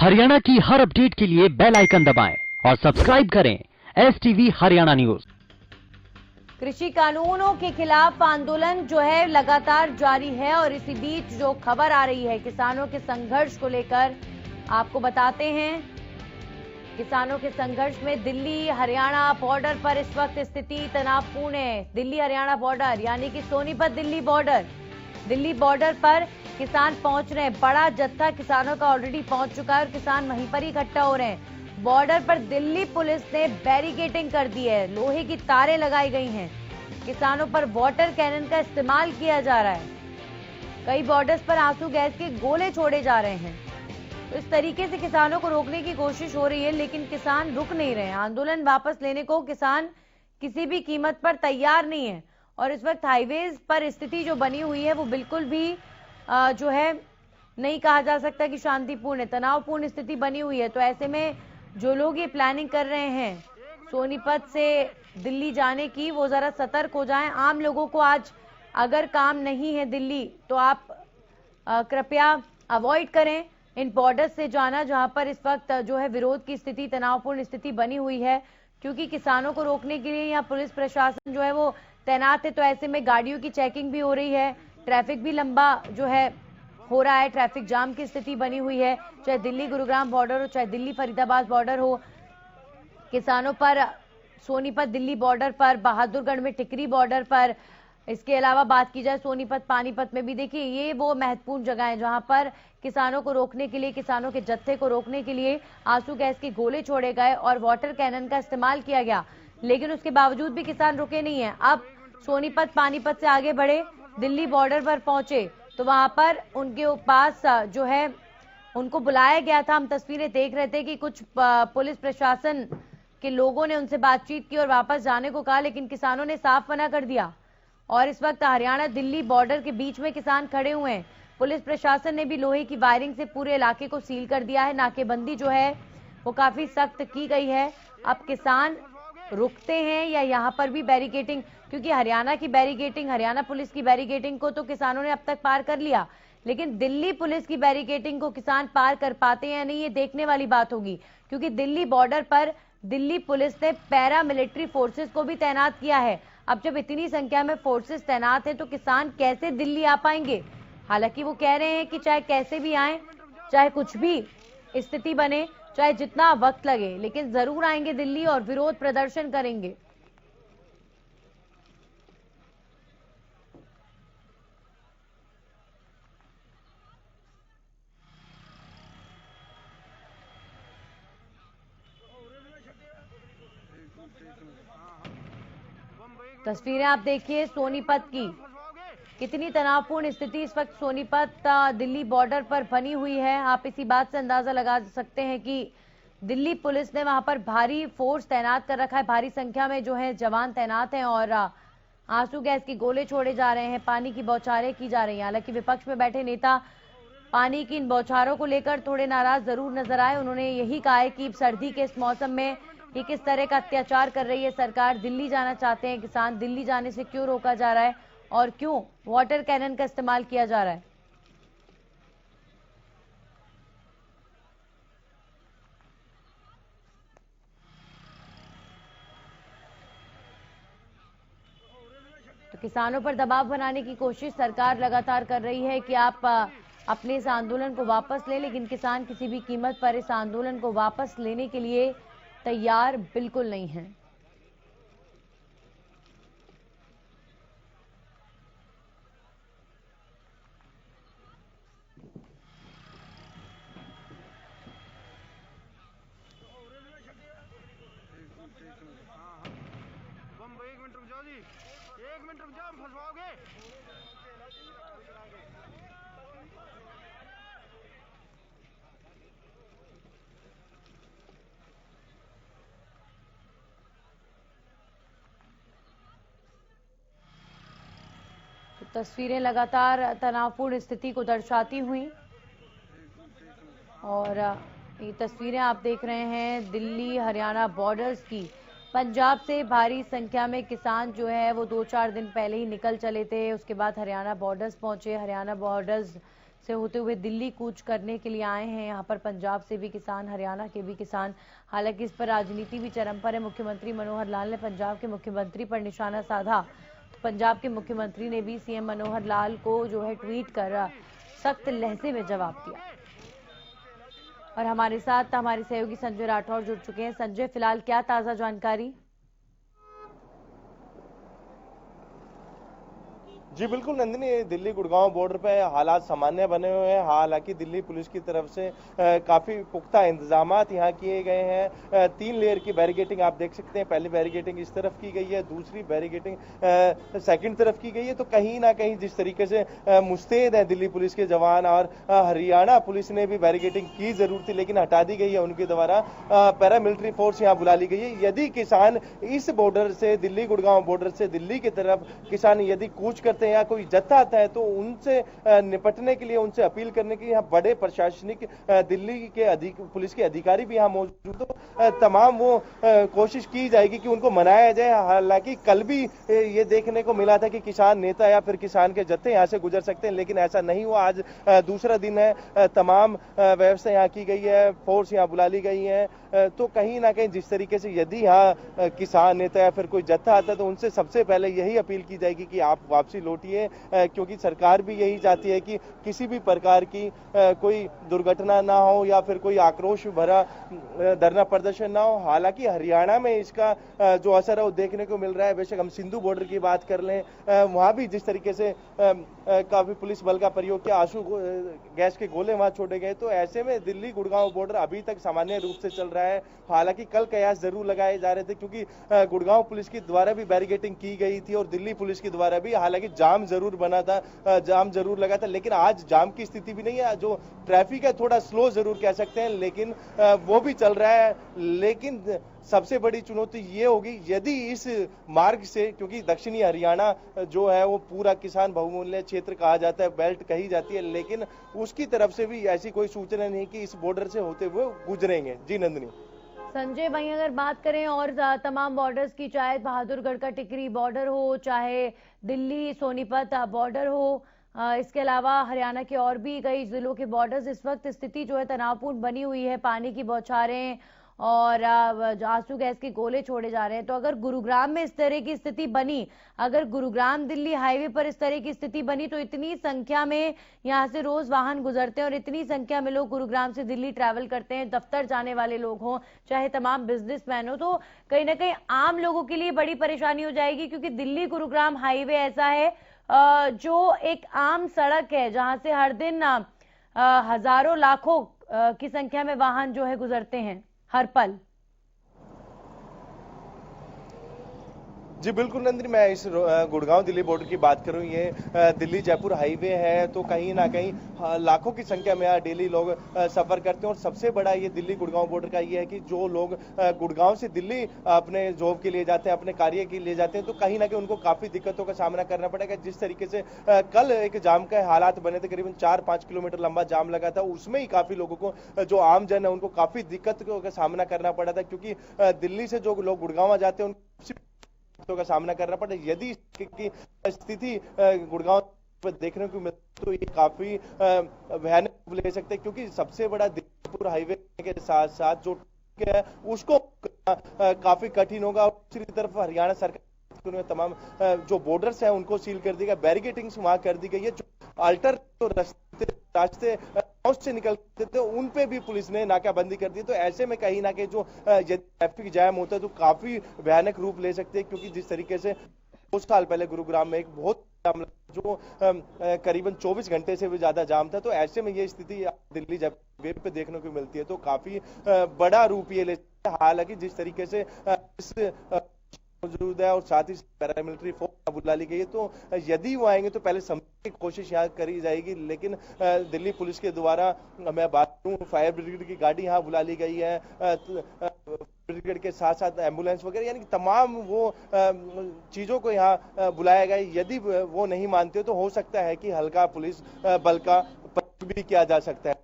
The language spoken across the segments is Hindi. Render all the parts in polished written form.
हरियाणा की हर अपडेट के लिए बेल आइकन दबाएं और सब्सक्राइब करें STV हरियाणा न्यूज। कृषि कानूनों के खिलाफ आंदोलन जो है लगातार जारी है और इसी बीच जो खबर आ रही है किसानों के संघर्ष को लेकर आपको बताते हैं। किसानों के संघर्ष में दिल्ली हरियाणा बॉर्डर पर इस वक्त स्थिति तनावपूर्ण है। दिल्ली हरियाणा बॉर्डर यानी कि सोनीपत दिल्ली बॉर्डर पर किसान पहुंच रहे हैं। बड़ा जत्था किसानों का ऑलरेडी पहुंच चुका है और किसान वहीं पर ही इकट्ठा हो रहे हैं। बॉर्डर पर दिल्ली पुलिस ने बैरिकेडिंग कर दी है, लोहे की तारें लगाई गई हैं। किसानों पर वाटर कैनन का इस्तेमाल किया जा रहा है। कई बॉर्डर्स पर आंसू गैस के गोले छोड़े जा रहे हैं। तो इस तरीके से किसानों को रोकने की कोशिश हो रही है, लेकिन किसान रुक नहीं रहे। आंदोलन वापस लेने को किसान किसी भी कीमत पर तैयार नहीं है और इस वक्त हाईवेज पर स्थिति जो बनी हुई है वो बिल्कुल भी जो है नहीं कहा जा सकता कि शांतिपूर्ण है, तनावपूर्ण स्थिति बनी हुई है। तो ऐसे में जो लोग ये प्लानिंग कर रहे हैं सोनीपत से दिल्ली जाने की, वो जरा सतर्क हो जाएं। आम लोगों को आज अगर काम नहीं है दिल्ली तो आप कृपया अवॉइड करें इन बॉर्डर से जाना, जहां पर इस वक्त जो है विरोध की स्थिति, तनावपूर्ण स्थिति बनी हुई है। क्योंकि किसानों को रोकने के लिए यहाँ पुलिस प्रशासन जो है वो तैनात है। तो ऐसे में गाड़ियों की चेकिंग भी हो रही है, ट्रैफिक भी लंबा जो है हो रहा है, ट्रैफिक जाम की स्थिति बनी हुई है। चाहे दिल्ली गुरुग्राम बॉर्डर हो, चाहे दिल्ली फरीदाबाद बॉर्डर हो, किसानों पर सोनीपत दिल्ली बॉर्डर पर, बहादुरगढ़ में टिकरी बॉर्डर पर, इसके अलावा बात की जाए सोनीपत पानीपत में भी, देखिए ये वो महत्वपूर्ण जगह है जहां पर किसानों को रोकने के लिए, किसानों के जत्थे को रोकने के लिए आंसू गैस के गोले छोड़े गए और वाटर कैनन का इस्तेमाल किया गया। लेकिन उसके बावजूद भी किसान रुके नहीं है। अब सोनीपत पानीपत से आगे बढ़े, दिल्ली बॉर्डर पर पहुंचे तो वहां पर उनके पास जो है उनको बुलाया गया था। हम तस्वीरें देख रहे थे कि कुछ पुलिस प्रशासन के लोगों ने उनसे बातचीत की और वापस जाने को कहा, लेकिन किसानों ने साफ मना कर दिया। और इस वक्त हरियाणा दिल्ली बॉर्डर के बीच में किसान खड़े हुए हैं। पुलिस प्रशासन ने भी लोहे की वायरिंग से पूरे इलाके को सील कर दिया है। नाकेबंदी जो है वो काफी सख्त की गई है। अब किसान रुकते हैं या यहाँ पर भी बैरिकेडिंग, क्योंकि हरियाणा की बैरिकेडिंग, हरियाणा पुलिस की बैरिकेडिंग को तो किसानों ने अब तक पार कर लिया, लेकिन दिल्ली पुलिस की बैरिकेडिंग को किसान पार कर पाते हैं या नहीं, ये देखने वाली बात होगी। क्योंकि दिल्ली बॉर्डर पर दिल्ली पुलिस ने पैरा मिलिट्री फोर्सेस को भी तैनात किया है। अब जब इतनी संख्या में फोर्सेस तैनात है तो किसान कैसे दिल्ली आ पाएंगे? हालांकि वो कह रहे हैं कि चाहे कैसे भी आए, चाहे कुछ भी स्थिति बने, चाहे जितना वक्त लगे, लेकिन जरूर आएंगे दिल्ली और विरोध प्रदर्शन करेंगे। तस्वीरें आप देखिए सोनीपत की, कितनी तनावपूर्ण स्थिति इस वक्त सोनीपत दिल्ली बॉर्डर पर बनी हुई है। आप इसी बात से अंदाजा लगा सकते हैं कि दिल्ली पुलिस ने वहां पर भारी फोर्स तैनात कर रखा है, भारी संख्या में जो है जवान तैनात हैं और आंसू गैस के गोले छोड़े जा रहे हैं, पानी की बौछारें की जा रही हैं। हालांकि विपक्ष में बैठे नेता पानी की इन बौछारों को लेकर थोड़े नाराज जरूर नजर आए। उन्होंने यही कहा है कि सर्दी के इस मौसम में कि किस तरह का अत्याचार कर रही है सरकार, दिल्ली जाना चाहते हैं किसान, दिल्ली जाने से क्यों रोका जा रहा है और क्यों वाटर कैनन का इस्तेमाल किया जा रहा है। तो किसानों पर दबाव बनाने की कोशिश सरकार लगातार कर रही है कि आप अपने इस आंदोलन को वापस लें, लेकिन किसान किसी भी कीमत पर इस आंदोलन को वापस लेने के लिए तैयार बिल्कुल नहीं है। एक मिनट रुक जाओ, फंसवाओगे। तो तस्वीरें लगातार तनावपूर्ण स्थिति को दर्शाती हुई और ये तस्वीरें आप देख रहे हैं दिल्ली हरियाणा बॉर्डर्स की। पंजाब से भारी संख्या में किसान जो है वो 2-4 दिन पहले ही निकल चले थे, उसके बाद हरियाणा बॉर्डर्स पहुंचे। हरियाणा बॉर्डर्स से होते हुए दिल्ली कूच करने के लिए आए हैं। यहाँ पर पंजाब से भी किसान, हरियाणा के भी किसान। हालांकि इस पर राजनीति भी चरम पर है। मुख्यमंत्री मनोहर लाल ने पंजाब के मुख्यमंत्री पर निशाना साधा। तो पंजाब के मुख्यमंत्री ने भी सीएम मनोहर लाल को जो है ट्वीट कर सख्त लहजे में जवाब दिया। और हमारे साथ हमारे सहयोगी संजय राठौर जुड़ चुके हैं। संजय, फिलहाल क्या ताजा जानकारी? जी बिल्कुल नंदिनी, दिल्ली गुड़गांव बॉर्डर पे हालात सामान्य बने हुए हैं। हालांकि दिल्ली पुलिस की तरफ से काफी पुख्ता इंतजामात यहाँ किए गए हैं। 3 लेयर की बैरिकेटिंग आप देख सकते हैं। पहली बैरिकेटिंग इस तरफ की गई है, दूसरी बैरिकेटिंग सेकंड तरफ की गई है। तो कहीं ना कहीं जिस तरीके से मुस्तैद है दिल्ली पुलिस के जवान, और हरियाणा पुलिस ने भी बैरिकेटिंग की जरूर थी लेकिन हटा दी गई है उनके द्वारा। पैरामिलिट्री फोर्स यहाँ बुला ली गई है। यदि किसान इस बॉर्डर से, दिल्ली गुड़गांव बॉर्डर से दिल्ली की तरफ किसान यदि कूच करते या कोई जत्था आता है तो उनसे निपटने के लिए, उनसे अपील करने के लिए यहाँ बड़े प्रशासनिक दिल्ली के पुलिस के अधिकारी भी यहाँ मौजूद हो। तमाम वो कोशिश की जाएगी कि उनको मनाया जाए। हालांकि कल भी ये देखने को मिला था कि किसान नेता या फिर किसान के जत्थे यहाँ से गुजर सकते हैं, लेकिन ऐसा नहीं हुआ। आज दूसरा दिन है, तमाम व्यवस्था यहाँ की गई है, फोर्स यहाँ बुला ली गई है। तो कहीं ना कहीं जिस तरीके से यदि यहाँ किसान नेता या फिर कोई जत्था आता है तो उनसे सबसे पहले यही अपील की जाएगी कि आप वापसी लौटिए, क्योंकि सरकार भी यही चाहती है कि किसी भी प्रकार की कोई दुर्घटना ना हो या फिर कोई आक्रोश भरा धरना प्रदर्शन ना हो। हालांकि हरियाणा में इसका जो असर है वो देखने को मिल रहा है। बेशक हम सिंधु बॉर्डर की बात कर लें, वहां भी जिस तरीके से काफी पुलिस बल का प्रयोग किया, आंसू गैस के गोले वहां छोड़े गए। तो ऐसे में दिल्ली गुड़गांव बॉर्डर अभी तक सामान्य रूप से चल रहा है। हालांकि कल कयास जरूर लगाए जा रहे थे क्योंकि गुड़गांव पुलिस की द्वारा भी बैरिकेटिंग की गई थी और दिल्ली पुलिस की द्वारा भी। हालांकि जाम जरूर बना था, जाम जरूर लगा था, लेकिन आज जाम की स्थिति भी नहीं है। जो ट्रैफिक है थोड़ा स्लो जरूर कह सकते हैं, लेकिन वो भी चल रहा है। लेकिन सबसे बड़ी चुनौती ये होगी यदि इस मार्ग से, क्योंकि दक्षिणी हरियाणा जो है वो पूरा किसान बहुमूल्य क्षेत्र कहा जाता है, बेल्ट कही जाती है, लेकिन उसकी तरफ से भी ऐसी कोई सूचना नहीं कि इस बॉर्डर से होते हुए गुजरेंगे। जी नंदिनी। संजय, वहीं अगर बात करें और तमाम बॉर्डर्स की, चाहे बहादुरगढ़ का टिकरी बॉर्डर हो, चाहे दिल्ली सोनीपत बॉर्डर हो, इसके अलावा हरियाणा के और भी कई जिलों के बॉर्डर्स, इस वक्त स्थिति जो है तनावपूर्ण बनी हुई है। पानी की बौछारें और आंसू गैस के गोले छोड़े जा रहे हैं। तो अगर गुरुग्राम में इस तरह की स्थिति बनी, अगर गुरुग्राम दिल्ली हाईवे पर इस तरह की स्थिति बनी, तो इतनी संख्या में यहाँ से रोज वाहन गुजरते हैं और इतनी संख्या में लोग गुरुग्राम से दिल्ली ट्रैवल करते हैं, दफ्तर जाने वाले लोग हों, चाहे तमाम बिजनेसमैन हो, तो कहीं ना कहीं आम लोगों के लिए बड़ी परेशानी हो जाएगी। क्योंकि दिल्ली गुरुग्राम हाईवे ऐसा है जो एक आम सड़क है जहां से हर दिन हजारों लाखों की संख्या में वाहन जो है गुजरते हैं हर पल। जी बिल्कुल नंदिनी, मैं इस गुड़गांव दिल्ली बॉर्डर की बात करूं, ये दिल्ली जयपुर हाईवे है, तो कहीं ना कहीं लाखों की संख्या में यहाँ डेली लोग सफर करते हैं। और सबसे बड़ा ये दिल्ली गुड़गांव बॉर्डर का ये है कि जो लोग गुड़गांव से दिल्ली अपने जॉब के लिए जाते हैं, अपने कार्य के लिए जाते हैं, तो कहीं ना कहीं उनको काफी दिक्कतों का सामना करना पड़ेगा। जिस तरीके से कल एक जाम के हालात बने थे, करीबन 4-5 किलोमीटर लंबा जाम लगा था, उसमें ही काफी लोगों को, जो आम जन है, उनको काफी दिक्कतों का सामना करना पड़ा था। क्योंकि दिल्ली से जो लोग गुड़गांव जाते हैं उनको का सामना करना पड़े। यदि की स्थिति गुड़गांव पर देखने को मिलती तो ये काफी भयानक ले सकते हैं, क्योंकि सबसे बड़ा दिल्ली हाईवे के साथ साथ जो है उसको काफी कठिन होगा। दूसरी तरफ हरियाणा सरकार तमाम जो बॉर्डर्स हैं उनको सील कर दी गई, बैरिकेटिंग्स वहां कर दी गई है। जो अल्टर जो रास्ते से निकलते थे उन पे भी पुलिस ने नाकाबंदी कर दी। तो ऐसे में कहीं ना कहीं जो ट्रैफिक जैम होता है तो काफी भयानक रूप ले सकते हैं। क्योंकि जिस तरीके से 2 साल पहले गुरुग्राम में एक बहुत जो करीबन 24 घंटे से भी ज्यादा जाम था, तो ऐसे में ये स्थिति दिल्ली वेब पे देखने को मिलती है, तो काफी बड़ा रूप ये ले। हालांकि जिस तरीके से इस मौजूद है और साथ ही पैरामिलिट्री फोर्स बुला ली गई है, तो यदि वो आएंगे तो पहले समझने की कोशिश यहाँ करी जाएगी। लेकिन दिल्ली पुलिस के द्वारा, मैं बात करूं, फायर ब्रिगेड की गाड़ी यहाँ बुला ली गई है, ब्रिगेड के साथ साथ एम्बुलेंस वगैरह, यानी कि तमाम वो चीजों को यहाँ बुलाया गया। यदि वो नहीं मानते तो हो सकता है कि हल्का पुलिस बल का प्रयोग भी किया जा सकता है।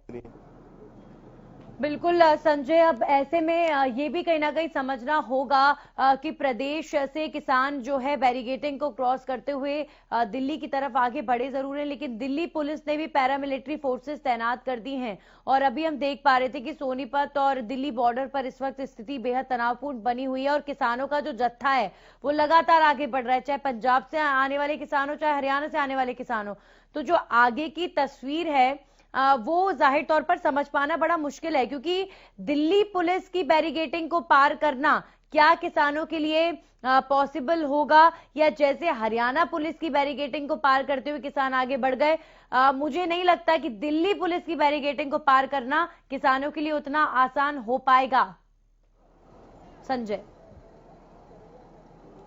बिल्कुल संजय, अब ऐसे में ये भी कहीं ना कहीं समझना होगा कि प्रदेश से किसान जो है बैरिकेडिंग को क्रॉस करते हुए दिल्ली की तरफ आगे बढ़े जरूर हैं, लेकिन दिल्ली पुलिस ने भी पैरामिलिट्री फोर्सेस तैनात कर दी हैं। और अभी हम देख पा रहे थे कि सोनीपत और दिल्ली बॉर्डर पर इस वक्त स्थिति बेहद तनावपूर्ण बनी हुई है और किसानों का जो जत्था है वो लगातार आगे बढ़ रहा है, चाहे पंजाब से आने वाले किसान हो, चाहे हरियाणा से आने वाले किसान हो। तो जो आगे की तस्वीर है वो जाहिर तौर पर समझ पाना बड़ा मुश्किल है, क्योंकि दिल्ली पुलिस की बैरिकेडिंग को पार करना क्या किसानों के लिए पॉसिबल होगा, या जैसे हरियाणा पुलिस की बैरिकेडिंग को पार करते हुए किसान आगे बढ़ गए, मुझे नहीं लगता कि दिल्ली पुलिस की बैरिकेडिंग को पार करना किसानों के लिए उतना आसान हो पाएगा। संजय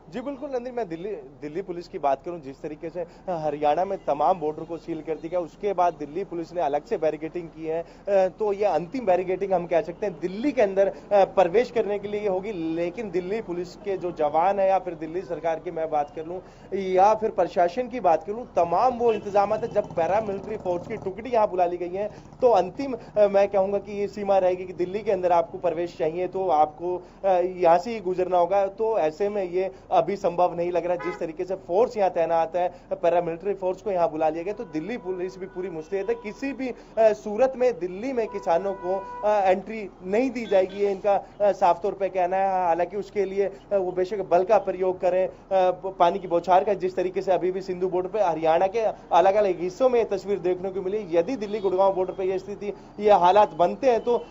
जी बिल्कुल नंदी, मैं दिल्ली पुलिस की बात करूं, जिस तरीके से हरियाणा में तमाम बॉर्डर को सील कर दिया, उसके बाद दिल्ली पुलिस ने अलग से बैरिकेडिंग की है, तो ये अंतिम बैरिकेडिंग हम कह सकते हैं दिल्ली के अंदर प्रवेश करने के लिए होगी। लेकिन दिल्ली पुलिस के जो जवान है, या फिर दिल्ली सरकार की मैं बात कर लूं, या फिर प्रशासन की बात कर लूं, तमाम वो इंतजाम है। जब पैरामिलिट्री फोर्स की टुकड़ी यहाँ बुला ली गई है, तो अंतिम मैं कहूंगा कि ये सीमा रहेगी कि दिल्ली के अंदर आपको प्रवेश चाहिए तो आपको यहाँ से ही गुजरना होगा। तो ऐसे में ये अभी संभव नहीं लग रहा। जिस तरीके से फोर्स यहाँ तैनात है, पैरामिलिट्री फोर्स को यहाँ बुला लिया गया, तो दिल्ली पुलिस भी पूरी मुस्तैद है। किसी भी सूरत में दिल्ली में किसानों को एंट्री नहीं दी जाएगी, ये इनका साफ तौर पे कहना है। हालांकि उसके लिए वो बेशक बल का प्रयोग करें, पानी की बौछार का, जिस तरीके से अभी भी सिंधु बॉर्डर पे हरियाणा के अलग अलग हिस्सों में तस्वीर देखने को मिली। यदि दिल्ली गुड़गांव बॉर्डर पे ये स्थिति, ये हालात बनते हैं, तो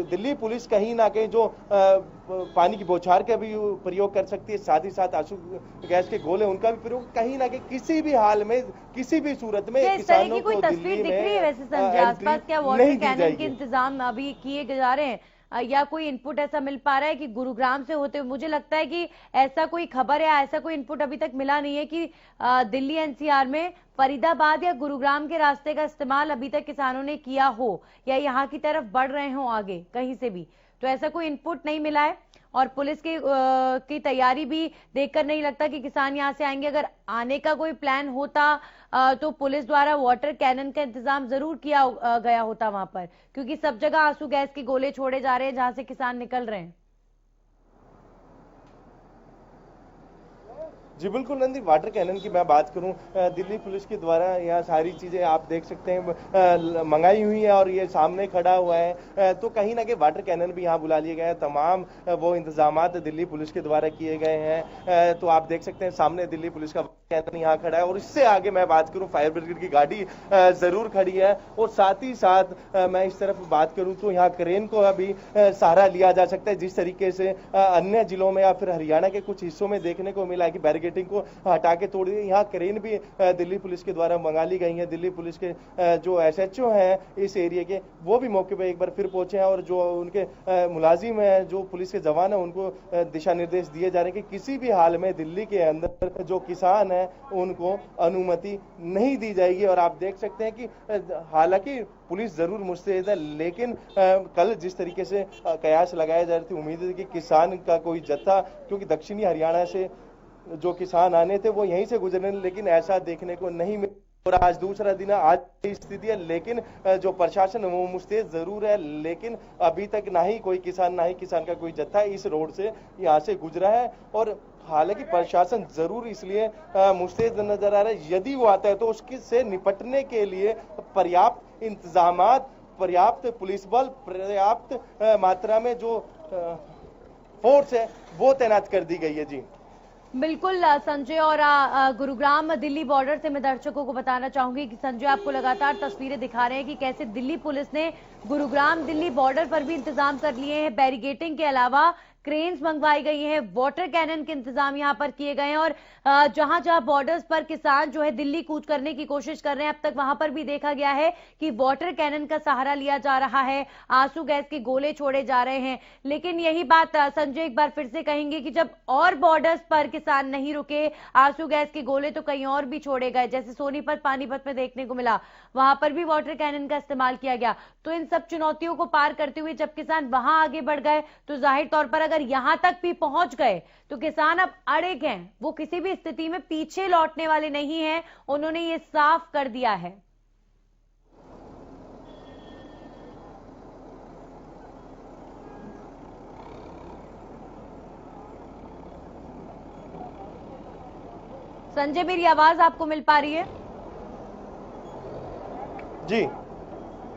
दिल्ली पुलिस कहीं ना कहीं जो पानी की बौछार का भी प्रयोग कर सकती है, साथ ही साथ आंसू गैस के गोले उनका भी प्रयोग कहीं ना कहीं किसी भी हाल में, किसी भी सूरत में किसानों को दिल्ली में वैसे संजय आसपास क्या वाटर कैनन के इंतजाम अभी किए जा रहे हैं, या कोई इनपुट ऐसा मिल पा रहा है कि गुरुग्राम से होते हुए? मुझे लगता है कि ऐसा कोई खबर या ऐसा कोई इनपुट अभी तक मिला नहीं है कि दिल्ली एनसीआर में फरीदाबाद या गुरुग्राम के रास्ते का इस्तेमाल अभी तक किसानों ने किया हो, या यहाँ की तरफ बढ़ रहे हो आगे कहीं से भी। तो ऐसा कोई इनपुट नहीं मिला है, और पुलिस की तैयारी भी देखकर नहीं लगता कि किसान यहाँ से आएंगे। अगर आने का कोई प्लान होता तो पुलिस द्वारा वाटर कैनन का इंतजाम जरूर किया गया होता वहां पर, क्योंकि सब जगह आंसू गैस के गोले छोड़े जा रहे हैं जहां से किसान निकल रहे हैं। जी बिल्कुल नंदी, वाटर कैनन की मैं बात करूं, दिल्ली पुलिस के द्वारा यहाँ सारी चीजें आप देख सकते हैं मंगाई हुई है और ये सामने खड़ा हुआ है, तो कहीं ना कहीं वाटर कैनन भी यहाँ बुला लिए गए हैं। तमाम वो इंतजामात दिल्ली पुलिस के द्वारा किए गए हैं, तो आप देख सकते हैं सामने दिल्ली पुलिस का कैनन यहाँ खड़ा है। और इससे आगे मैं बात करूं, फायर ब्रिगेड की गाड़ी जरूर खड़ी है, और साथ ही साथ मैं इस तरफ बात करूं तो यहाँ क्रेन को अभी सहारा लिया जा सकता है। जिस तरीके से अन्य जिलों में या फिर हरियाणा के कुछ हिस्सों में देखने को मिला कि बैरिकेडिंग को हटा के तोड़ दिया, यहाँ क्रेन भी दिल्ली पुलिस के द्वारा मंगा ली गई है। दिल्ली पुलिस के जो एसएचओ हैं इस एरिया के, वो भी मौके पे एक बार फिर पहुंचे हैं, और जो उनके मुलाजिम हैं, जो पुलिस के जवान हैं, उनको दिशा निर्देश दिए जा रहे हैं कि किसी भी हाल में दिल्ली के अंदर जो किसान है उनको अनुमति नहीं दी जाएगी। और आप देख सकते हैं कि हालांकि पुलिस जरूर मुस्तैद है, लेकिन कल जिस तरीके से कयास लगाया जा रही थी, उम्मीद है कि किसान का कोई जत्था, क्योंकि दक्षिणी हरियाणा से जो किसान आने थे वो यहीं से गुजरने, लेकिन ऐसा देखने को नहीं मिला। और आज दूसरा दिन है, आज की स्थिति है, लेकिन जो प्रशासन वो मुस्तैद जरूर है, लेकिन अभी तक ना ही कोई किसान का कोई जत्था इस रोड से यहाँ से गुजरा है। और हालांकि प्रशासन जरूर इसलिए मुस्तैद नजर आ रहा है, यदि वो आता है तो उसके से निपटने के लिए पर्याप्त इंतजामात, पर्याप्त पुलिस बल, पर्याप्त मात्रा में जो फोर्स है वो तैनात कर दी गई है। जी बिल्कुल संजय, और गुरुग्राम दिल्ली बॉर्डर से मैं दर्शकों को बताना चाहूंगी कि संजय आपको लगातार तस्वीरें दिखा रहे हैं कि कैसे दिल्ली पुलिस ने गुरुग्राम दिल्ली बॉर्डर पर भी इंतजाम कर लिए हैं। बैरिकेडिंग के अलावा क्रेन्स मंगवाई गई हैं, वाटर कैनन के इंतजाम यहां पर किए गए हैं, और जहां जहां बॉर्डर्स पर किसान जो है दिल्ली कूच करने की कोशिश कर रहे हैं, अब तक वहां पर भी देखा गया है कि वाटर कैनन का सहारा लिया जा रहा है, आंसू गैस के गोले छोड़े जा रहे हैं। लेकिन यही बात संजय एक बार फिर से कहेंगे कि जब और बॉर्डर्स पर किसान नहीं रुके, आंसू गैस के गोले तो कहीं और भी छोड़े गए, जैसे सोनीपत पानीपत में देखने को मिला, वहां पर भी वाटर कैनन का इस्तेमाल किया गया। तो इन सब चुनौतियों को पार करते हुए जब किसान वहां आगे बढ़ गए, तो जाहिर तौर पर अगर यहां तक भी पहुंच गए तो किसान अब अड़े हैं, वो किसी भी स्थिति में पीछे लौटने वाले नहीं हैं, उन्होंने ये साफ कर दिया है। संजय, मेरी आवाज आपको मिल पा रही है? जी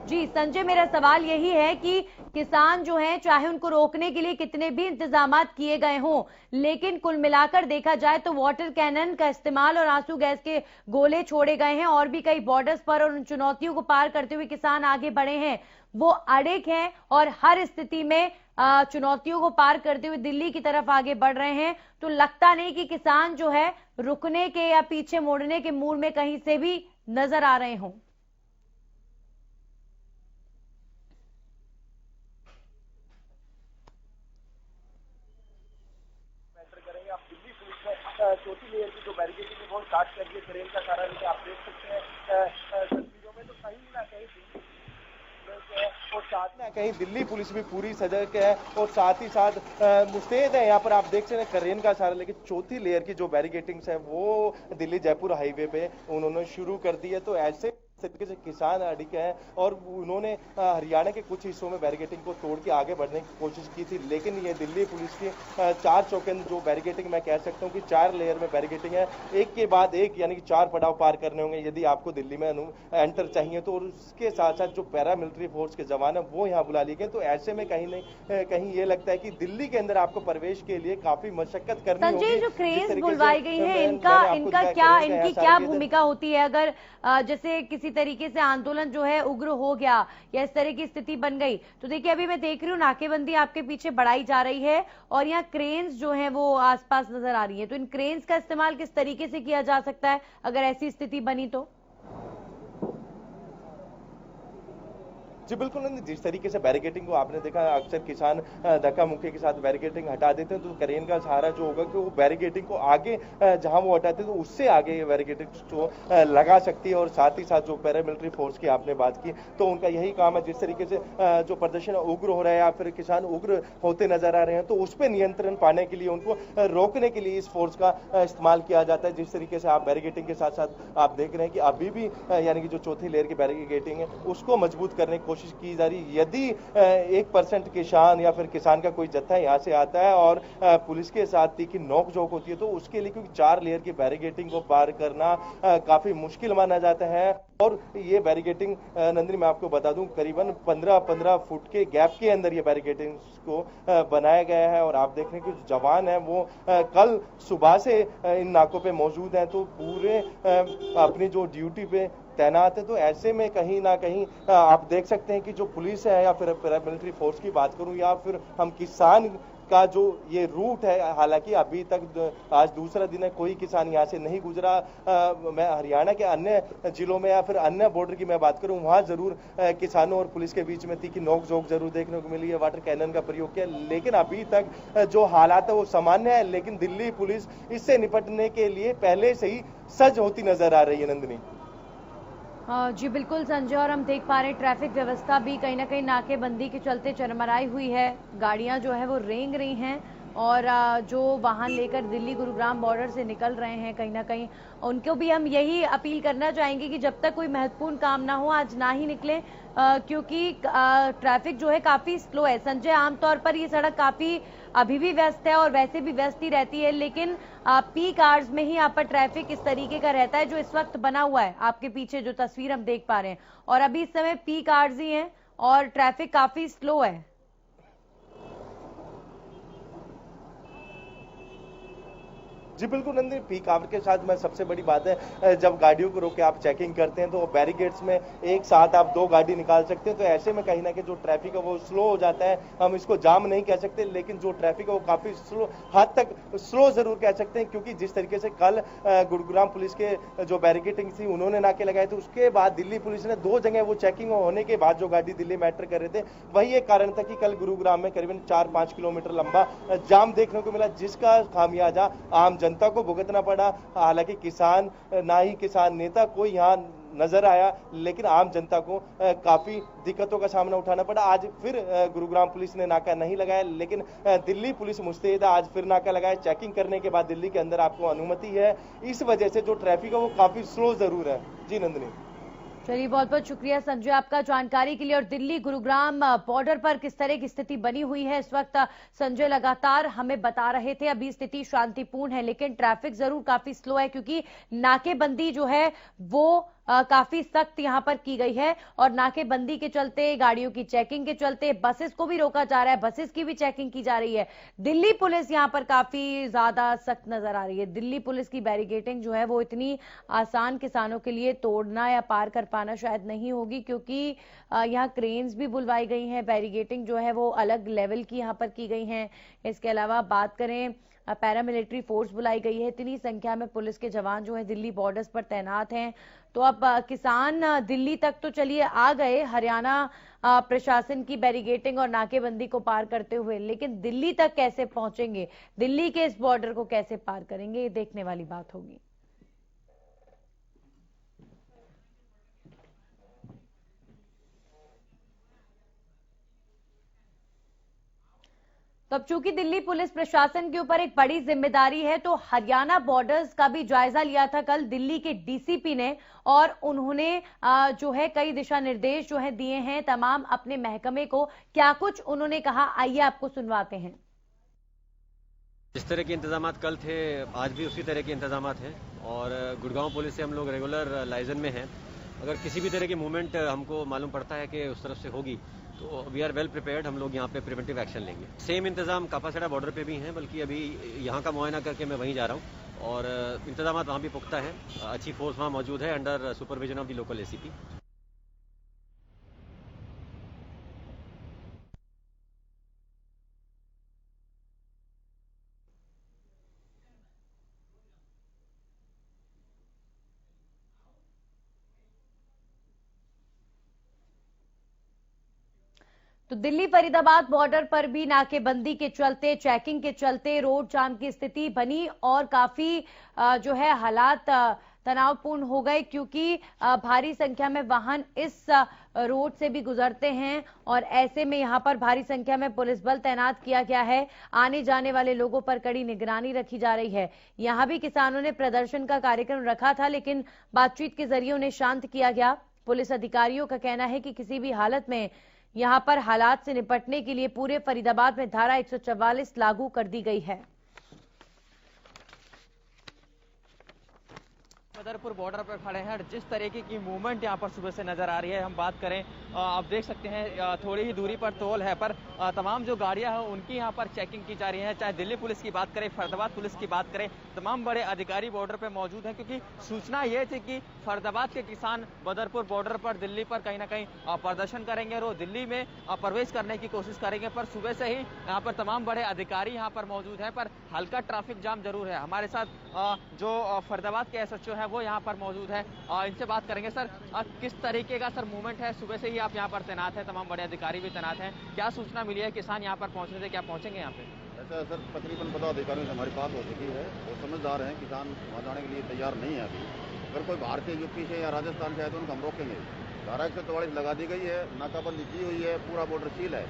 जी संजय, मेरा सवाल यही है कि किसान जो हैं, चाहे उनको रोकने के लिए कितने भी इंतजामात किए गए हों, लेकिन कुल मिलाकर देखा जाए तो वाटर कैनन का इस्तेमाल और आंसू गैस के गोले छोड़े गए हैं और भी कई बॉर्डर्स पर, और उन चुनौतियों को पार करते हुए किसान आगे बढ़े हैं। वो अड़िग हैं और हर स्थिति में चुनौतियों को पार करते हुए दिल्ली की तरफ आगे बढ़ रहे हैं। तो लगता नहीं कि किसान जो है रुकने के या पीछे मोड़ने के मूड में कहीं से भी नजर आ रहे हों। आप दिल्ली पुलिस ने चौथी लेयर की जो बैरिकेडिंग है वो स्टार्ट कर दी क्रेन का सहारा लेके। आप देख सकते हैं तस्वीरों में, तो कहीं ना कहीं और साथ में कहीं दिल्ली पुलिस भी पूरी सजग है और साथ ही साथ मुस्तैद है। यहाँ पर आप देख सकते हैं क्रेन का सहारा लेके चौथी लेयर की जो बैरिकेडिंग्स है वो दिल्ली जयपुर हाईवे पे उन्होंने शुरू कर दी है। तो ऐसे तरीके से किसान अड़िग हैं और उन्होंने हरियाणा के कुछ हिस्सों में बैरिकेडिंग को तोड़ के आगे बढ़ने की कोशिश की थी, लेकिन ये दिल्ली पुलिस की चार चौकन जो बैरिकेडिंग, मैं कह सकता हूँ कि 4 लेयर में बैरिकेडिंग है, एक के बाद एक, यानी कि 4 पड़ाव पार करने होंगे यदि आपको दिल्ली में एंटर चाहिए तो। और उसके साथ साथ जो पैरामिलिट्री फोर्स के जवान है वो यहाँ बुला लिए गए। तो ऐसे में कहीं नहीं कहीं ये लगता है कि दिल्ली के अंदर आपको प्रवेश के लिए काफी मशक्कत करनी होगी। संजय, जो क्रेन्स बुलवाई गई हैं, इनकी क्या भूमिका होती है? अगर जैसे किसी तरीके से आंदोलन जो है उग्र हो गया या इस तरह की स्थिति बन गई, तो देखिए अभी मैं देख रही हूँ नाकेबंदी आपके पीछे बढ़ाई जा रही है और यहाँ क्रेन्स जो हैं वो आसपास नजर आ रही है। तो इन क्रेन्स का इस्तेमाल किस तरीके से किया जा सकता है अगर ऐसी स्थिति बनी तो? जी बिल्कुल, जिस तरीके से बैरिकेडिंग को आपने देखा, अक्सर किसान धक्का मुक्की के साथ बैरिकेडिंग हटा देते हैं, तो क्रेन का सहारा जो होगा कि वो बैरिकेडिंग को आगे जहां वो हटाते हैं तो उससे आगे बैरिकेडिंग जो लगा सकती है। और साथ ही साथ जो पैरामिलिट्री फोर्स की आपने बात की, तो उनका यही काम है। जिस तरीके से जो प्रदर्शन उग्र हो रहा है या फिर किसान उग्र होते नजर आ रहे हैं, तो उस पर नियंत्रण पाने के लिए, उनको रोकने के लिए इस फोर्स का इस्तेमाल किया जाता है। जिस तरीके से आप बैरिकेडिंग के साथ साथ आप देख रहे हैं कि अभी भी यानी कि जो चौथी लेयर की बैरिकेडिंग है उसको मजबूत करने की कोशिश की जा रही। यदि 1% किसान या फिर किसान का कोई जत्था यहाँ से आता है और पुलिस के साथ तीखी नोकझोंक होती है, तो उसके लिए क्योंकि 4 लेयर की बैरिकेडिंग को पार करना काफी मुश्किल माना जाता है। और ये बैरिकेडिंग नंदिनी, मैं आपको बता दूं, करीबन 15-15 फुट के गैप के अंदर ये बैरिकेडिंग को बनाया गया है। और आप देख रहे हैं कि जवान है वो कल सुबह से इन नाकों पे मौजूद हैं, तो पूरे अपनी जो ड्यूटी पे तैनात है। तो ऐसे में कहीं ना कहीं आप देख सकते हैं कि जो पुलिस है या फिर पैरामिलिट्री फोर्स की बात करूं या फिर हम किसान का जो ये रूट है, हालांकि अभी तक आज दूसरा दिन है, कोई किसान यहाँ से नहीं गुजरा। मैं हरियाणा के अन्य जिलों में या फिर अन्य बॉर्डर की मैं बात करूं, वहां जरूर किसानों और पुलिस के बीच में तीखी नोकझोंक जरूर देखने को मिली है, वाटर कैनन का प्रयोग किया, लेकिन अभी तक जो हालात है वो सामान्य है। लेकिन दिल्ली पुलिस इससे निपटने के लिए पहले से ही सज होती नजर आ रही है। नंदिनी जी बिल्कुल संजय, और हम देख पा रहे हैं ट्रैफिक व्यवस्था भी कहीं ना कहीं नाकेबंदी के चलते चरमराई हुई है। गाड़ियां जो है वो रेंग रही हैं और जो वाहन लेकर दिल्ली गुरुग्राम बॉर्डर से निकल रहे हैं, कहीं ना कहीं उनको भी हम यही अपील करना चाहेंगे कि जब तक कोई महत्वपूर्ण काम ना हो आज ना ही निकले, क्योंकि ट्रैफिक जो है काफी स्लो है। संजय, आमतौर पर ये सड़क काफी अभी भी व्यस्त है और वैसे भी व्यस्त ही रहती है, लेकिन पीक आवर्स में ही यहाँ पर ट्रैफिक इस तरीके का रहता है जो इस वक्त बना हुआ है। आपके पीछे जो तस्वीर हम देख पा रहे हैं, और अभी इस समय पीक आवर्स ही है और ट्रैफिक काफी स्लो है। जी बिल्कुल नंदिनी, पीक आवर के साथ में सबसे बड़ी बात है, जब गाड़ियों को रोक के आप चेकिंग करते हैं तो बैरिकेड्स में एक साथ आप 2 गाड़ी निकाल सकते हैं। तो ऐसे में कहीं ना कहीं जो ट्रैफिक है वो स्लो हो जाता है। हम इसको जाम नहीं कह सकते, लेकिन जो ट्रैफिक है वो काफी स्लो, हद तक स्लो जरूर कह सकते हैं। क्योंकि जिस तरीके से कल गुरुग्राम पुलिस के जो बैरिकेडिंग थी उन्होंने नाके लगाए थे, उसके बाद दिल्ली पुलिस ने 2 जगह वो चेकिंग होने के बाद जो गाड़ी दिल्ली में एंटर कर रहे थे, वही एक कारण था कि कल गुरुग्राम में करीबन 4-5 किलोमीटर लंबा जाम देखने को मिला, जिसका खामियाजा आम जनता को भुगतना पड़ा। हालांकि किसान, ना ही किसान नेता कोई यहाँ नजर आया, लेकिन आम जनता को काफी दिक्कतों का सामना उठाना पड़ा। आज फिर गुरुग्राम पुलिस ने नाका नहीं लगाया, लेकिन दिल्ली पुलिस मुस्तैद है, आज फिर नाका लगाया। चेकिंग करने के बाद दिल्ली के अंदर आपको अनुमति है। इस वजह से जो ट्रैफिक है वो काफी स्लो जरूर है। जी नंदिनी। चलिए, बहुत बहुत शुक्रिया संजय आपका जानकारी के लिए। और दिल्ली गुरुग्राम बॉर्डर पर किस तरह की स्थिति बनी हुई है इस वक्त संजय लगातार हमें बता रहे थे। अभी स्थिति शांतिपूर्ण है, लेकिन ट्रैफिक जरूर काफी स्लो है, क्योंकि नाकेबंदी जो है वो काफी सख्त यहां पर की गई है। और नाकेबंदी के चलते, गाड़ियों की चेकिंग के चलते बसेस को भी रोका जा रहा है, बसेस की भी चेकिंग की जा रही है। दिल्ली पुलिस यहां पर काफी ज्यादा सख्त नजर आ रही है। दिल्ली पुलिस की बैरिकेडिंग जो है वो इतनी आसान किसानों के लिए तोड़ना या पार कर पाना शायद नहीं होगी, क्योंकि यहाँ क्रेन्स भी बुलवाई गई हैं। बैरिकेडिंग जो है वो अलग लेवल की यहाँ पर की गई है। इसके अलावा बात करें, पैरामिलिट्री फोर्स बुलाई गई है। इतनी संख्या में पुलिस के जवान जो है दिल्ली बॉर्डर्स पर तैनात हैं। तो अब किसान दिल्ली तक तो चलिए आ गए, हरियाणा प्रशासन की बैरिकेडिंग और नाकेबंदी को पार करते हुए, लेकिन दिल्ली तक कैसे पहुंचेंगे, दिल्ली के इस बॉर्डर को कैसे पार करेंगे, ये देखने वाली बात होगी। तो अब चूंकि दिल्ली पुलिस प्रशासन के ऊपर एक बड़ी जिम्मेदारी है, तो हरियाणा बॉर्डर्स का भी जायजा लिया था कल दिल्ली के डीसीपी ने, और उन्होंने जो है कई दिशा निर्देश जो है दिए हैं तमाम अपने महकमे को। क्या कुछ उन्होंने कहा, आइए आपको सुनवाते हैं। जिस तरह के इंतजाम कल थे, आज भी उसी तरह के इंतजाम हैं। और गुड़गांव पुलिस से हम लोग रेगुलर लाइजन में हैं। अगर किसी भी तरह की मूवमेंट हमको मालूम पड़ता है कि उस तरफ से होगी, तो वी आर वेल प्रिपेयर्ड, हम लोग यहाँ पे प्रिवेंटिव एक्शन लेंगे। सेम इंतजाम कापासेड़ा बॉर्डर पे भी हैं, बल्कि अभी यहाँ का मुआयना करके मैं वहीं जा रहा हूँ। और इंतजाम वहाँ भी पुख्ता है, अच्छी फोर्स वहाँ मौजूद है under supervision of the local ACP. तो दिल्ली फरीदाबाद बॉर्डर पर भी नाकेबंदी के चलते, चेकिंग के चलते रोड जाम की स्थिति बनी और काफी जो है हालात तनावपूर्ण हो गए, क्योंकि भारी संख्या में वाहन इस रोड से भी गुजरते हैं और ऐसे में यहां पर भारी संख्या में पुलिस बल तैनात किया गया है। आने जाने वाले लोगों पर कड़ी निगरानी रखी जा रही है। यहां भी किसानों ने प्रदर्शन का कार्यक्रम रखा था, लेकिन बातचीत के जरिए उन्हें शांत किया गया। पुलिस अधिकारियों का कहना है कि किसी भी हालत में यहां पर हालात से निपटने के लिए पूरे फरीदाबाद में धारा 144 लागू कर दी गई है। बदरपुर बॉर्डर पर खड़े हैं और जिस तरीके की मूवमेंट यहां पर सुबह से नजर आ रही है, हम बात करें, आप देख सकते हैं थोड़ी ही दूरी पर टोल है, पर तमाम जो गाड़ियां हैं उनकी यहां पर चेकिंग की जा रही है। चाहे दिल्ली पुलिस की बात करें, फरीदाबाद पुलिस की बात करें, तमाम बड़े अधिकारी बॉर्डर पर मौजूद हैं, क्योंकि सूचना ये थी कि फरीदाबाद के किसान बदरपुर बॉर्डर पर दिल्ली पर कहीं ना कहीं प्रदर्शन करेंगे और वो दिल्ली में प्रवेश करने की कोशिश करेंगे। पर सुबह से ही यहाँ पर तमाम बड़े अधिकारी यहाँ पर मौजूद है, पर हल्का ट्रैफिक जाम जरूर है। हमारे साथ जो फरीदाबाद के SHO है वो यहाँ पर मौजूद है, इनसे बात करेंगे। सर, किस तरीके का सर मूवमेंट है, सुबह से ही आप यहाँ पर तैनात है, तमाम बड़े अधिकारी भी तैनात हैं, क्या सूचना मिली है, किसान यहाँ पर पहुँचने से क्या पहुँचेंगे यहाँ पे? ऐसा सर तकरीबन पदाधिकारियों से हमारी बात हो चुकी है, वो समझदार हैं, किसान वहाँ जाने के लिए तैयार नहीं है अभी। अगर कोई बाहर से यूपी से या राजस्थान से आए तो उनको हम रोकेंगे। धारा 144 लगा दी गई है, नाकाबंदी की हुई है, पूरा बॉर्डर सील है,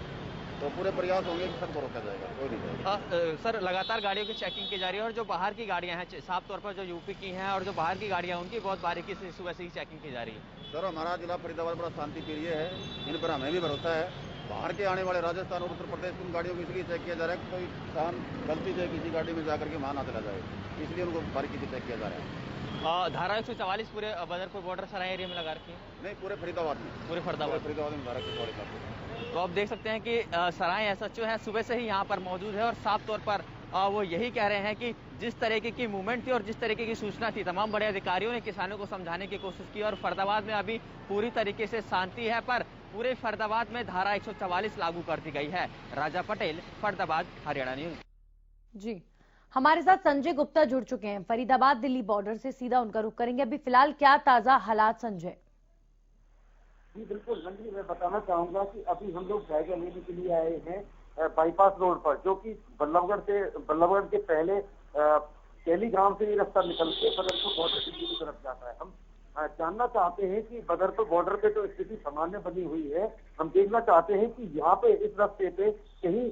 तो पूरे प्रयास होंगे कि सबको रोका जाएगा, कोई नहीं जाएगा। सर, लगातार गाड़ियों की चेकिंग की जा रही है और जो बाहर की गाड़ियां हैं, साफ तौर पर जो यूपी की हैं और जो बाहर की गाड़ियां हैं, उनकी बहुत बारीकी से सुबह से ही चेकिंग की जा रही है। सर, हमारा जिला फरीदाबाद बड़ा शांति प्रिय है, इन पर हमें भी भरोसा है। बाहर के आने वाले राजस्थान और उत्तर प्रदेश की गाड़ियों को इसलिए चेक किया जा रहा है कि कोई किसान गलती से किसी गाड़ी में जाकर के वहाँ ना चला जाए, इसलिए उनको बारीकी से चेक किया जा रहा है। धारा 144 पूरे बदरपुर बॉर्डर सराय एरिया में लगा रखी है? नहीं, पूरे फरीदाबाद में, पूरे फरीदाबाद में धारा 144। तो आप देख सकते हैं कि सराय SHO है सुबह से ही यहाँ पर मौजूद है और साफ तौर पर वो यही कह रहे हैं कि जिस तरीके की मूवमेंट थी और जिस तरीके की सूचना थी, तमाम बड़े अधिकारियों ने किसानों को समझाने की कोशिश की और फरीदाबाद में अभी पूरी तरीके से शांति है, पर पूरे फरीदाबाद में धारा 144 लागू कर दी गई है। राजा पटेल, फरीदाबाद, हरियाणा न्यूज। जी, हमारे साथ संजय गुप्ता जुड़ चुके हैं फरीदाबाद दिल्ली बॉर्डर से, सीधा उनका रुख करेंगे। अभी फिलहाल क्या ताजा हालात संजय? जी बिल्कुल नंदी, मैं बताना चाहूंगा कि अभी हम लोग जायजा लेने के लिए आए हैं बाईपास रोड पर, जो कि बल्लभगढ़ के पहले टेलीग्राम से ये रास्ता निकल के बदरपुर बॉर्डर दिल्ली की तरफ जाता है। हम जानना चाहते हैं कि बदरपुर बॉर्डर पे तो स्थिति सामान्य बनी हुई है, हम देखना चाहते हैं कि यहाँ पे इस रास्ते पे कहीं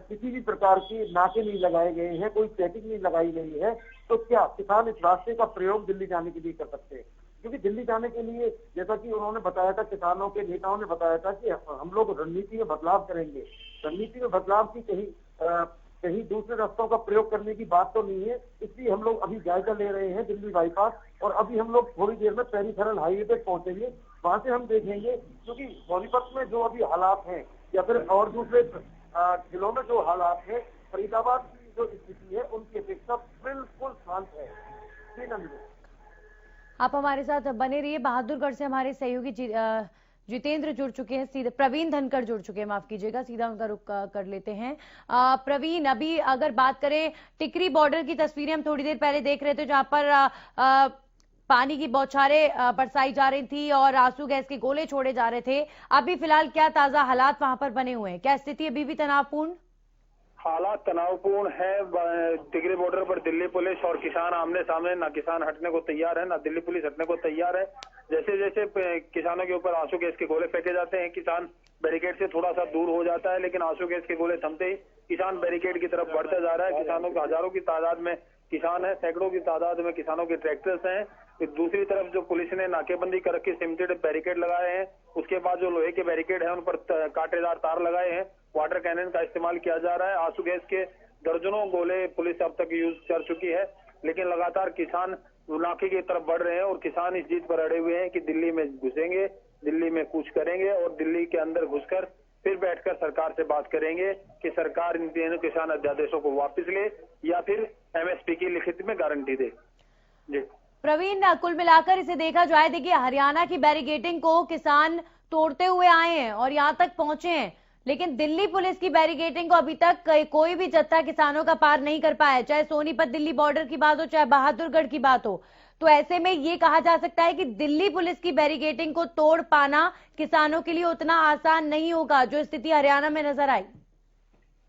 किसी भी प्रकार की नाके नहीं लगाए गए हैं, कोई चेकिंग नहीं लगाई गई है, तो क्या किसान इस रास्ते का प्रयोग दिल्ली जाने के लिए कर सकते हैं? क्योंकि दिल्ली जाने के लिए जैसा कि उन्होंने बताया था, किसानों के नेताओं ने बताया था कि हम लोग रणनीति में बदलाव करेंगे। रणनीति में बदलाव की कहीं दूसरे रास्तों का प्रयोग करने की बात तो नहीं है, इसलिए हम लोग अभी जायजा ले रहे हैं दिल्ली बाईपास, और अभी हम लोग थोड़ी देर में पेरिफेरल हाईवे पे पहुंचेंगे। वहां से हम देखेंगे, क्योंकि सोनीपत में जो अभी हालात हैं या फिर और दूसरे जिलों में जो हालात है, फरीदाबाद की जो स्थिति है उनकी अपेक्षा बिल्कुल शांत है। जी नंदिनी, आप हमारे साथ बने रहिए। बहादुरगढ़ से हमारे सहयोगी जितेंद्र जुड़ चुके हैं, सीधे प्रवीण धनखड़ जुड़ चुके हैं, माफ कीजिएगा, सीधा उनका रुख कर लेते हैं। प्रवीण, अभी अगर बात करें टिकरी बॉर्डर की तस्वीरें हम थोड़ी देर पहले देख रहे थे, जहां पर पानी की बौछारें बरसाई जा रही थी और आंसू गैस के गोले छोड़े जा रहे थे। अभी फिलहाल क्या ताजा हालात वहां पर बने हुए हैं? क्या स्थिति अभी भी तनावपूर्ण? हालात तनावपूर्ण है। टिकरी बॉर्डर पर दिल्ली पुलिस और किसान आमने सामने, ना किसान हटने को तैयार है ना दिल्ली पुलिस हटने को तैयार है। जैसे जैसे किसानों के ऊपर आंसू गैस के गोले फेंके जाते हैं, किसान बैरिकेड से थोड़ा सा दूर हो जाता है, लेकिन आंसू गैस के गोले थमते ही किसान बैरिकेड की तरफ बढ़ता जा रहा है। किसानों के हजारों की तादाद में किसान है, सैकड़ों की तादाद में किसानों के ट्रैक्टर्स हैं। दूसरी तरफ जो पुलिस ने नाकेबंदी कर रखी, सीमेंटेड बैरिकेड लगाए हैं, उसके बाद जो लोहे के बैरिकेड है उन पर कांटेदार तार लगाए हैं, वाटर कैनन का इस्तेमाल किया जा रहा है। आंसू गैस के दर्जनों गोले पुलिस अब तक यूज कर चुकी है, लेकिन लगातार किसान नाके की तरफ बढ़ रहे हैं और किसान इस जीत पर अड़े हुए हैं कि दिल्ली में घुसेंगे, दिल्ली में कूच करेंगे और दिल्ली के अंदर घुसकर फिर बैठकर सरकार से बात करेंगे कि सरकार इन तीनों किसान अध्यादेशों को वापस ले या फिर एमएसपी की लिखित में गारंटी दे। जी प्रवीण, कुल मिलाकर इसे देखा जाए, देखिए हरियाणा की बैरिकेडिंग को किसान तोड़ते हुए आए हैं और यहाँ तक पहुंचे हैं, लेकिन दिल्ली पुलिस की बैरिकेडिंग को अभी तक कोई भी जत्था किसानों का पार नहीं कर पाया, चाहे सोनीपत दिल्ली बॉर्डर की बात हो, चाहे बहादुरगढ़ की बात हो। तो ऐसे में ये कहा जा सकता है कि दिल्ली पुलिस की बैरिकेडिंग को तोड़ पाना किसानों के लिए उतना आसान नहीं होगा, जो स्थिति हरियाणा में नजर आई।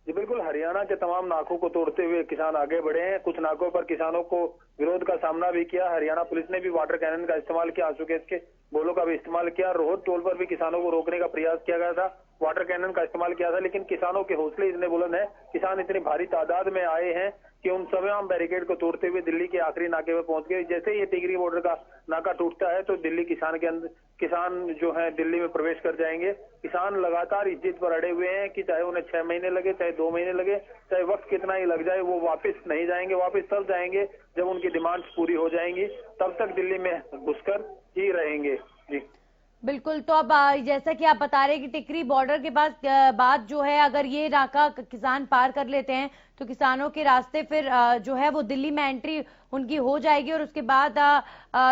जी बिल्कुल, हरियाणा के तमाम नाकों को तोड़ते हुए किसान आगे बढ़े हैं। कुछ नाकों पर किसानों को विरोध का सामना भी किया। हरियाणा पुलिस ने भी वाटर कैनन का इस्तेमाल किया, आंसू गैस के गोलों का भी इस्तेमाल किया। रोहत टोल पर भी किसानों को रोकने का प्रयास किया गया था, वाटर कैनन का इस्तेमाल किया था, लेकिन किसानों के हौसले इतने बुलंद हैं, किसान इतनी भारी तादाद में आए हैं कि उन तमाम बैरिकेड को तोड़ते हुए दिल्ली के आखिरी नाके पर पहुंच गए। जैसे ही ये टिकरी बॉर्डर का नाका टूटता है तो दिल्ली किसान जो है दिल्ली में प्रवेश कर जाएंगे। किसान लगातार इस जिद पर अड़े हुए हैं कि चाहे उन्हें 6 महीने लगे, चाहे 2 महीने लगे, चाहे वक्त कितना ही लग जाए, वो वापस नहीं जाएंगे। वापस तब जाएंगे जब उनकी डिमांड्स पूरी हो जाएंगी, तब तक दिल्ली में घुसकर ही रहेंगे। जी बिल्कुल, तो अब जैसा कि आप बता रहे हैं कि टिकरी बॉर्डर के पास बात जो है, अगर ये नाका किसान पार कर लेते हैं तो किसानों के रास्ते फिर जो है वो दिल्ली में एंट्री उनकी हो जाएगी। और उसके बाद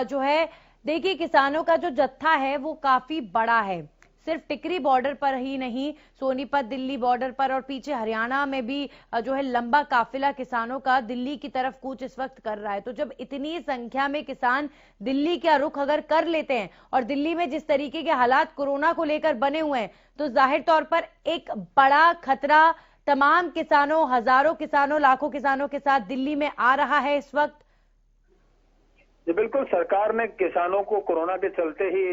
जो है, देखिए किसानों का जो जत्था है वो काफी बड़ा है, सिर्फ टिकरी बॉर्डर पर ही नहीं, सोनीपत दिल्ली बॉर्डर पर और पीछे हरियाणा में भी जो है लंबा काफिला किसानों का दिल्ली की तरफ कूच इस वक्त कर रहा है। तो जब इतनी संख्या में किसान दिल्ली का रुख अगर कर लेते हैं और दिल्ली में जिस तरीके के हालात कोरोना को लेकर बने हुए हैं, तो जाहिर तौर पर एक बड़ा खतरा तमाम किसानों, हजारों किसानों, लाखों किसानों के साथ दिल्ली में आ रहा है इस वक्त। जी बिल्कुल, सरकार ने किसानों को कोरोना के चलते ही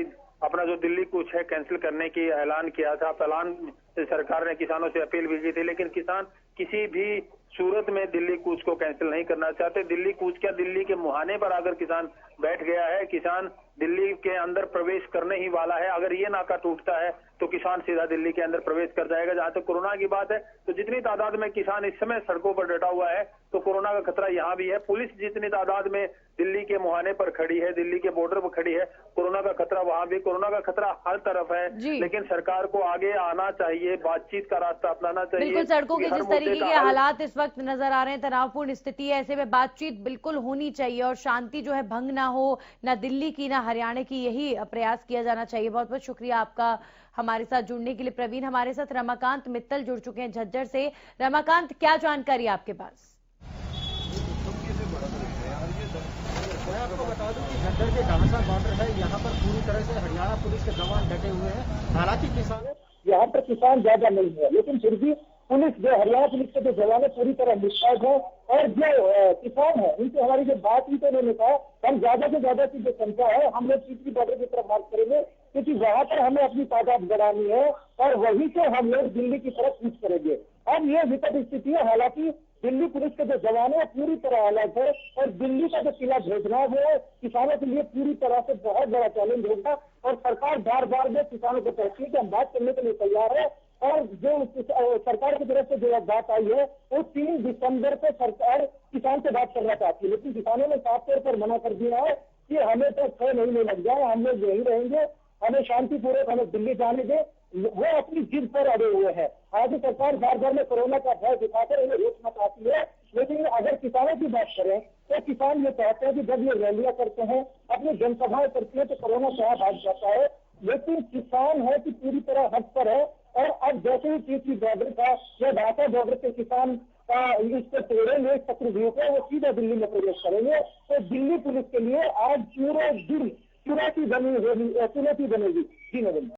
अपना जो दिल्ली कूच है कैंसिल करने की ऐलान किया था। ऐलान से सरकार ने किसानों से अपील भी की थी, लेकिन किसान किसी भी सूरत में दिल्ली कूच को कैंसिल नहीं करना चाहते। दिल्ली कूच क्या, दिल्ली के मुहाने पर अगर किसान बैठ गया है, किसान दिल्ली के अंदर प्रवेश करने ही वाला है। अगर ये नाका टूटता है तो किसान सीधा दिल्ली के अंदर प्रवेश कर जाएगा। जहां तक कोरोना की बात है, तो जितनी तादाद में किसान इस समय सड़कों पर डटा हुआ है, तो कोरोना का खतरा यहाँ भी है। पुलिस जितनी तादाद में दिल्ली के मुहाने पर खड़ी है, दिल्ली के बॉर्डर पर खड़ी है, कोरोना का खतरा वहां भी, कोरोना का खतरा हर तरफ है। लेकिन सरकार को आगे आना चाहिए, बातचीत का रास्ता अपनाना चाहिए। बिल्कुल, सड़कों के जिस तरीके के हालात इस वक्त नजर आ रहे हैं, तनावपूर्ण स्थिति है, ऐसे में बातचीत बिल्कुल होनी चाहिए और शांति जो है भंग ना हो, ना दिल्ली की ना हरियाणा की, यही प्रयास किया जाना चाहिए। बहुत बहुत शुक्रिया आपका हमारे साथ जुड़ने के लिए प्रवीण। हमारे साथ रमाकांत मित्तल जुड़ चुके हैं झज्जर से। रमाकांत, क्या जानकारी आपके पास? मैं आपको बता दूं कि झज्जर के घमासान बॉर्डर है, यहाँ पर पूरी तरह से हरियाणा पुलिस के जवान डटे हुए हैं। हालांकि किसानों, यहाँ पर किसान ज्यादा नहीं है, लेकिन फिर भी पुलिस, जो हरियाणा पुलिस के जो जवान है, पूरी तरह मुस्तैद है। और जो किसान है उनसे हमारी जो बात हुई तो उन्होंने कहा हम ज्यादा से ज्यादा की जो संख्या है हम लोग टिकरी बॉर्डर की तरफ मार्च करेंगे, क्योंकि वहां पर हमें अपनी तादाद बढ़ानी है और वहीं से हम लोग दिल्ली की तरफ कूच करेंगे। अब ये विकट स्थिति है। हालांकि दिल्ली पुलिस के जो जवान है पूरी तरह अलग है और दिल्ली का जो किला भेजना है वो किसानों के लिए पूरी तरह से बहुत बड़ा चैलेंज होगा। और सरकार बार बार जो किसानों को कहती है कि हम बात करने के लिए तैयार है, और जो सरकार की तरफ से जो बात आई है वो 3 दिसंबर को सरकार किसान से बात करना चाहती है, लेकिन किसानों ने साफ तौर पर मना कर दिया है कि हमें तो 6 महीने लग जाए, हम लोग यही रहेंगे, हमें शांतिपूर्वक हमें दिल्ली जाने दे। वो अपनी जिद पर अड़े हुए हैं। आज सरकार बार बार में कोरोना का भय दिखाकर उन्हें रोकना चाहती है, लेकिन अगर किसानों की बात करें तो किसान ये कहते हैं कि जब ये रैलियां करते हैं, अपनी जनसभाएं करते हैं तो कोरोना कहाँ भाग जाता है। लेकिन किसान है कि पूरी तरह हद पर है, और अब जैसे ही तीसरी बॉर्डर का या ढाका बॉर्डर के किसान इसको तोड़ेंगे शत्रुघ्न को, वो सीधा दिल्ली में प्रवेश करेंगे। तो दिल्ली पुलिस के लिए आज पूरे दिन चुनौती बनेगी। जी नवीन।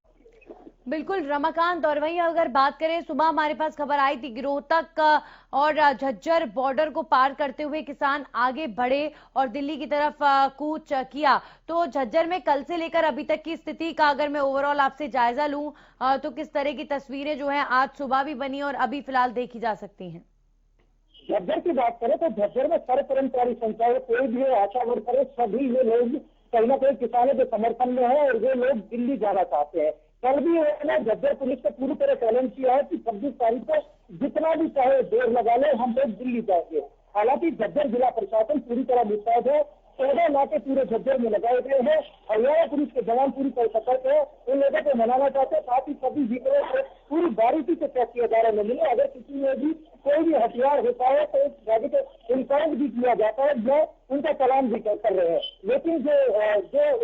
बिल्कुल रमाकांत, और वहीं अगर बात करें, सुबह हमारे पास खबर आई थी रोहतक और झज्जर बॉर्डर को पार करते हुए किसान आगे बढ़े और दिल्ली की तरफ कूच किया। तो झज्जर में कल से लेकर अभी तक की स्थिति का अगर मैं ओवरऑल आपसे जायजा लूं तो किस तरह की तस्वीरें जो है आज सुबह भी बनी और अभी फिलहाल देखी जा सकती हैं? झज्जर की बात करें तो झज्जर में सर्व कर्मचारी संचालक कोई भी है, आशा वर्कर, सभी ये लोग कहीं ना कहीं किसानों के समर्थन में है और वे लोग दिल्ली जाना चाहते हैं। कल भी उन्होंने झज्जर पुलिस को पूरी तरह चैलेंज किया है कि 26 तारीख को जितना भी चाहे देर लगा ले, हम लोग दिल्ली जाएंगे। हालांकि झज्जर जिला प्रशासन पूरी तरह मुस्तैद है, 14 नाके पूरे झज्जर में लगाए गए हैं। हरियाणा पुलिस के जवान पूरी तरह सतर्क है, उन लोगों को मनाना चाहते हैं, साथ ही सभी व्हीकलों को पूरी बारीकी से चेक किया जा रहा है। मिले अगर किसी में भी कोई भी हथियार होता है तो उस गाड़ी को इम्पाउंड भी किया जाता है, जो उनका चालान भी कर रहे हैं। लेकिन जो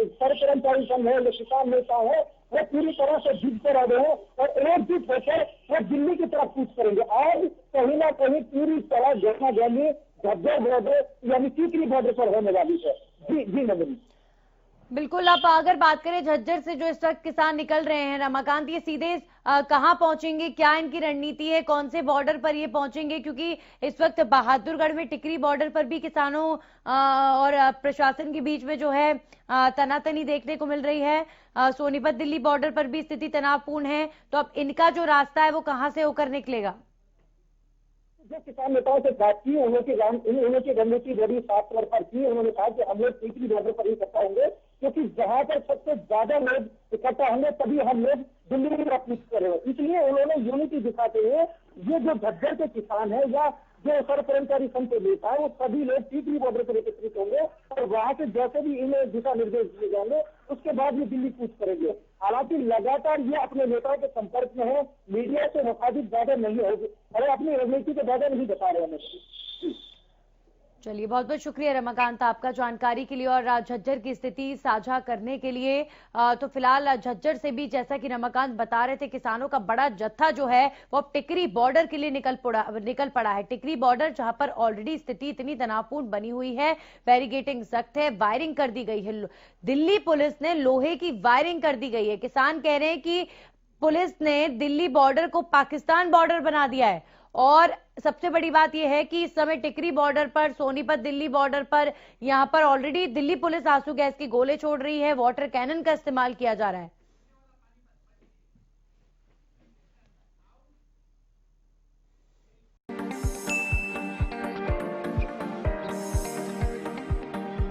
सर्व कर्मचारी संघ है, जो किसान नेता है, वो पूरी तरह से जिद पर आ रहे हैं और एकजुट होकर वो दिल्ली की तरफ कूच करेंगे। आज कहीं ना कहीं पूरी तरह घटना रैली झज्जर बॉर्डर यानी टीकरी बॉर्डर पर होने वाली है। जी नवीन। बिल्कुल, आप अगर बात करें झज्जर से जो इस वक्त किसान निकल रहे हैं रमाकांत, ये सीधे कहां पहुंचेंगे, क्या इनकी रणनीति है, कौन से बॉर्डर पर ये पहुंचेंगे? क्योंकि इस वक्त बहादुरगढ़ में टिकरी बॉर्डर पर भी किसानों और प्रशासन के बीच में जो है तनातनी देखने को मिल रही है। सोनीपत दिल्ली बॉर्डर पर भी स्थिति तनावपूर्ण है। तो अब इनका जो रास्ता है वो कहां से होकर निकलेगा? जो किसान नेताओं से बात की, उन्होंने रणनीति बड़ी साफ तौर पर की। उन्होंने कहा कि हम लोग टीकरी बॉर्डर पर ही इकट्ठा होंगे, क्योंकि जहां पर सबसे ज्यादा लोग इकट्ठा होंगे तभी हम लोग दिल्ली में अपील करेंगे। इसलिए उन्होंने यूनिटी दिखाते हुए ये जो झज्जर के किसान है या जो सर्व कर्मचारी संघ के नेता है, वो सभी लोग टीकरी बॉर्डर पर एकत्रित होंगे और वहां से जैसे भी इन्हें दिशा निर्देश दिए जाएंगे उसके बाद ये दिल्ली कूच करेंगे। हालांकि लगातार ये अपने नेताओं के संपर्क में है, मीडिया से मुखातिब ज्यादा नहीं होगी और अपनी रणनीति को ज्यादा नहीं बता रहे हैं। चलिए, बहुत बहुत शुक्रिया रमाकांत आपका जानकारी के लिए और झज्जर की स्थिति साझा करने के लिए। तो फिलहाल झज्जर से भी जैसा कि रमाकांत बता रहे थे, किसानों का बड़ा जत्था जो है वो अब टिकरी बॉर्डर के लिए निकल पड़ा है। टिकरी बॉर्डर जहां पर ऑलरेडी स्थिति इतनी तनावपूर्ण बनी हुई है, बैरिकेटिंग सख्त है, वायरिंग कर दी गई है। दिल्ली पुलिस ने लोहे की वायरिंग कर दी गई है। किसान कह रहे हैं कि पुलिस ने दिल्ली बॉर्डर को पाकिस्तान बॉर्डर बना दिया है। और सबसे बड़ी बात यह है कि इस समय टिकरी बॉर्डर पर, सोनीपत दिल्ली बॉर्डर पर यहां पर ऑलरेडी दिल्ली पुलिस आंसू गैस के गोले छोड़ रही है, वाटर कैनन का इस्तेमाल किया जा रहा है।